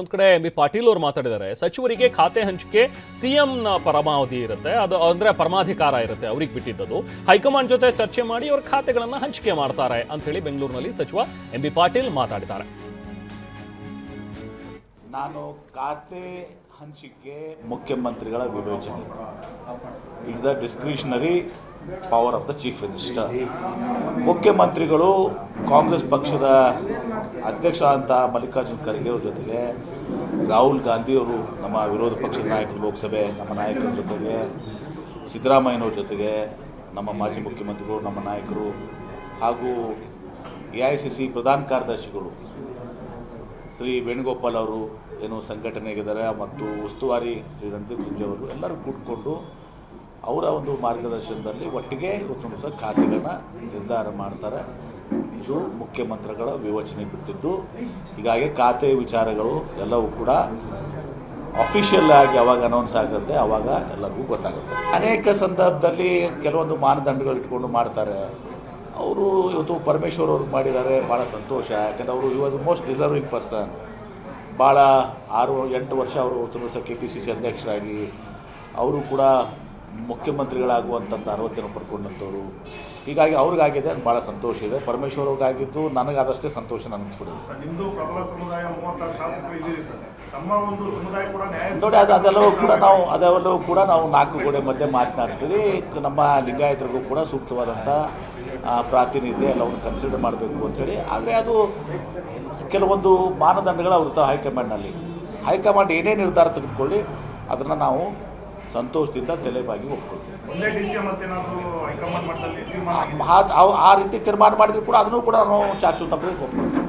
ಒಂದ್ ಕಡೆ M B Patil ಅವರು ಮಾತಾಡಿದ್ದಾರೆ, ಸಚಿವರಿಗೆ ಖಾತೆ ಹಂಚಿಕೆ ಸಿಎಂನ ಪರಮಾವಧಿ ಇರುತ್ತೆ, ಅದು ಅಂದ್ರೆ ಪರಮಾಧಿಕಾರ ಇರುತ್ತೆ, ಅವ್ರಿಗೆ ಬಿಟ್ಟಿದ್ದದು. ಹೈಕಮಾಂಡ್ ಜೊತೆ ಚರ್ಚೆ ಮಾಡಿ ಅವ್ರ ಖಾತೆಗಳನ್ನ ಹಂಚಿಕೆ ಮಾಡ್ತಾರೆ ಅಂತ ಹೇಳಿ ಬೆಂಗಳೂರಿನಲ್ಲಿ ಸಚಿವ ಎಂ ಬಿ ಪಾಟೀಲ್ ಮಾತಾಡಿದ್ದಾರೆ. ನಾನು ಖಾತೆ ಹಂಚಿಕೆ ಮುಖ್ಯಮಂತ್ರಿಗಳ ವಿವೇಚನೆ, it's the discretionary power of the chief minister. ಮುಖ್ಯಮಂತ್ರಿಗಳು ಕಾಂಗ್ರೆಸ್ ಪಕ್ಷದ ಅಧ್ಯಕ್ಷ ಅಂತ ಮಲ್ಲಿಕಾರ್ಜುನ್ ಖರ್ಗೆ ಅವ್ರ ಜೊತೆಗೆ, ರಾಹುಲ್ ಗಾಂಧಿಯವರು ನಮ್ಮ ವಿರೋಧ ಪಕ್ಷದ ನಾಯಕರು ಲೋಕಸಭೆ ನಮ್ಮ ನಾಯಕರ ಜೊತೆಗೆ, ಸಿದ್ದರಾಮಯ್ಯನವ್ರ ಜೊತೆಗೆ, ನಮ್ಮ ಮಾಜಿ ಮುಖ್ಯಮಂತ್ರಿಗಳು ನಮ್ಮ ನಾಯಕರು ಹಾಗೂ AICC ಪ್ರಧಾನ ಕಾರ್ಯದರ್ಶಿಗಳು ಶ್ರೀ ವೇಣುಗೋಪಾಲ್ ಅವರು ಏನು ಸಂಘಟನೆಗಿದ್ದಾರೆ ಮತ್ತು ಉಸ್ತುವಾರಿ ಶ್ರೀ ರಣದೀಪ್ ಸಿಂಗ್ ಅವರು ಎಲ್ಲರೂ ಕೂತ್ಕೊಂಡು ಅವರ ಒಂದು ಮಾರ್ಗದರ್ಶನದಲ್ಲಿ ಒಟ್ಟಿಗೆ ಇವತ್ತು ಸಹ ಖಾತೆಗಳನ್ನ ನಿರ್ಧಾರ ಮಾಡ್ತಾರೆ. ಇದು ಮುಖ್ಯಮಂತ್ರಿಗಳ ವಿವೇಚನೆ ಬಿಟ್ಟಿದ್ದು. ಹೀಗಾಗಿ ಖಾತೆ ವಿಚಾರಗಳು ಎಲ್ಲವೂ ಕೂಡ ಅಫಿಷಿಯಲ್ ಆಗಿ ಯಾವಾಗ ಅನೌನ್ಸ್ ಆಗುತ್ತೆ ಆವಾಗ ಎಲ್ಲರಿಗೂ ಗೊತ್ತಾಗುತ್ತೆ. ಅನೇಕ ಸಂದರ್ಭದಲ್ಲಿ ಕೆಲವೊಂದು ಮಾನದಂಡಗಳು ಇಟ್ಕೊಂಡು ಮಾಡ್ತಾರೆ. ಅವರು ಇವತ್ತು ಪರಮೇಶ್ವರ್ ಅವ್ರಿಗೆ ಮಾಡಿದ್ದಾರೆ, ಭಾಳ ಸಂತೋಷ. ಯಾಕಂದರೆ ಅವರು you was most deserving person. ಭಾಳ 6-8 ವರ್ಷ ಅವರು ಸಹ KPCC ಅಧ್ಯಕ್ಷರಾಗಿ ಅವರು ಕೂಡ ಮುಖ್ಯಮಂತ್ರಿಗಳಾಗುವಂಥದ್ದು 60 ಜನ ಪಡ್ಕೊಂಡಂಥವ್ರು. ಹೀಗಾಗಿ ಅವ್ರಿಗಾಗಿದೆ, ಅದು ಭಾಳ ಸಂತೋಷ ಇದೆ. ಪರಮೇಶ್ವರ್ ಅವ್ರಿಗಾಗಿದ್ದು ನನಗಾದಷ್ಟೇ ಸಂತೋಷ ನನಗೆ ಕೂಡ ನೋಡಿ. ಅದೆಲ್ಲವೂ ಕೂಡ ನಾವು 4 ಗೋಡೆ ಮಧ್ಯೆ ಮಾತನಾಡ್ತೀವಿ. ನಮ್ಮ ಲಿಂಗಾಯತರಿಗೂ ಕೂಡ ಸೂಕ್ತವಾದಂಥ ಪ್ರಾತಿನಿಧ್ಯ ಎಲ್ಲವನ್ನು ಕನ್ಸಿಡರ್ ಮಾಡಬೇಕು ಅಂಥೇಳಿ. ಆದರೆ ಅದು ಕೆಲವೊಂದು ಮಾನದಂಡಗಳು ಅವ್ರ ಹೈಕಮಾಂಡ್ನಲ್ಲಿ. ಹೈಕಮಾಂಡ್ ಏನೇ ನಿರ್ಧಾರ ತೆಗೆದುಕೊಳ್ಳಿ ಅದನ್ನು ನಾವು ಸಂತೋಷದಿಂದ ತಲೆಬಾಗಿ ಒಪ್ಕೊಳ್ತೀವಿ. ಆ ರೀತಿ ತೀರ್ಮಾನ ಮಾಡಿದ್ರು ಕೂಡ ಅದನ್ನು ಕೂಡ ನಾವು ಚಾಚು ತಪ್ಪದೆ ಒಪ್ಕೊಳ್ತೀವಿ.